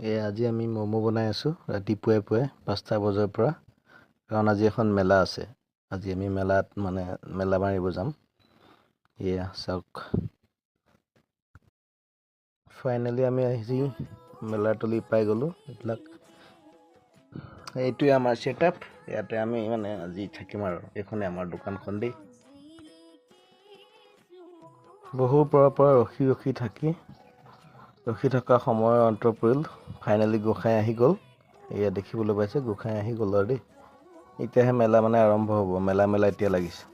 আজি আমি ম'ম' বনাই আছোঁ ৰাতিপুৱাই 5টা বজাৰ পৰা, কাৰণ আজি এখন মেলা আছে। আজি আমি মেলাত মেলা মাৰিব যাম। চাওক, ফাইনেলি আমি আজি মেলাৰ তলি পাই গ'লোঁ। এইটোৱে আমাৰ ছেটআপ। ইয়াতে আমি আজি থাকিম আৰু এইখনে আমাৰ দোকানখন দেই। বহুৰ পৰা ৰখি থকা সময়ৰ অন্ত পৰিল। ফাইনেলি গোসাঁই আহি গ'ল। এয়া দেখিবলৈ পাইছে, গোসাঁই আহি গ'ল আৰু দেই। এতিয়াহে মেলা আৰম্ভ হ'ব। মেলা এতিয়া লাগিছে।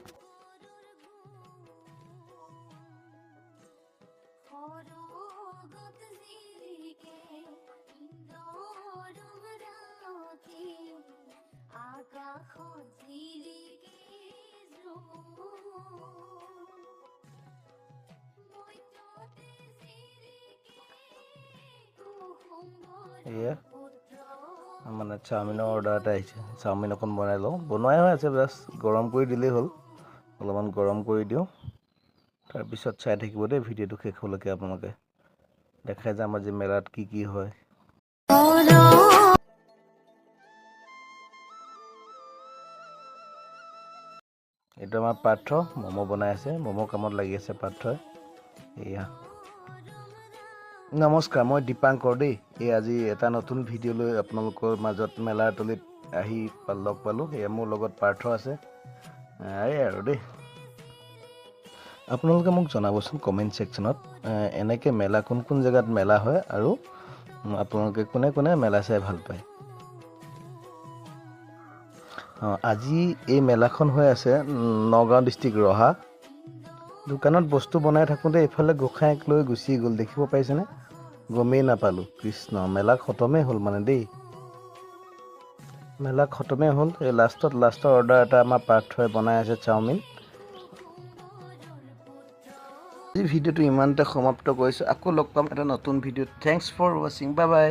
এয়া চাওমিনৰ অৰ্ডাৰ এটা আহিছে। চাওমিন অকণ বনাই লওঁ। বনোৱাই হৈ আছে, জাষ্ট গৰম কৰি দিলেই হ'ল। অলপমান গৰম কৰি দিওঁ, তাৰপিছত চাই থাকিব দেই ভিডিঅ'টো শেষলৈকে। আপোনালোকে দেখাই যাম আজি মেলাত কি হয়। এইটো আমাৰ পাৰ্থ ম'ম' বনাই আছে। ম'ম' কামত লাগি আছে পাৰ্থই। এয়া নমস্কাৰ, মই দীপাংকৰ দেই। আজি এটা নতুন ভিডিঅ' লৈ আপোনালোকৰ মাজত মেলাৰ তলিত আহি লগ পালোঁ। মোৰ লগত পাৰ্থ আছে। আৰু দেই, আপোনালোকে মোক জনাবচোন কমেণ্ট ছেকশ্যনত, এনেকৈ মেলা কোন জেগাত মেলা হয় আৰু আপোনালোকে কোনে মেলা চাই ভাল পায়। আজি এই মেলাখন হৈ আছে নগাঁও ডিষ্ট্ৰিক্ট ৰহা। দোকানত বস্তু বনাই থাকোঁতে এইফালে গোসাঁইক লৈ গুচি গ'ল। দেখিব পাইছেনে? গমেই নাপালোঁ। কৃষ্ণ, মেলা খতমেই হ'ল দেই। মেলা খতমেই হ'ল। এই লাষ্টৰ অৰ্ডাৰ এটা আমাৰ পাৰ্থই বনাই আছে, চাওমিন। এই ভিডিঅ'টো ইমানতে সমাপ্ত কৰিছোঁ। আকৌ লগ পাম এটা নতুন ভিডিঅ'ত। থেংকছ ফৰ ৱাচিং। Bye bye.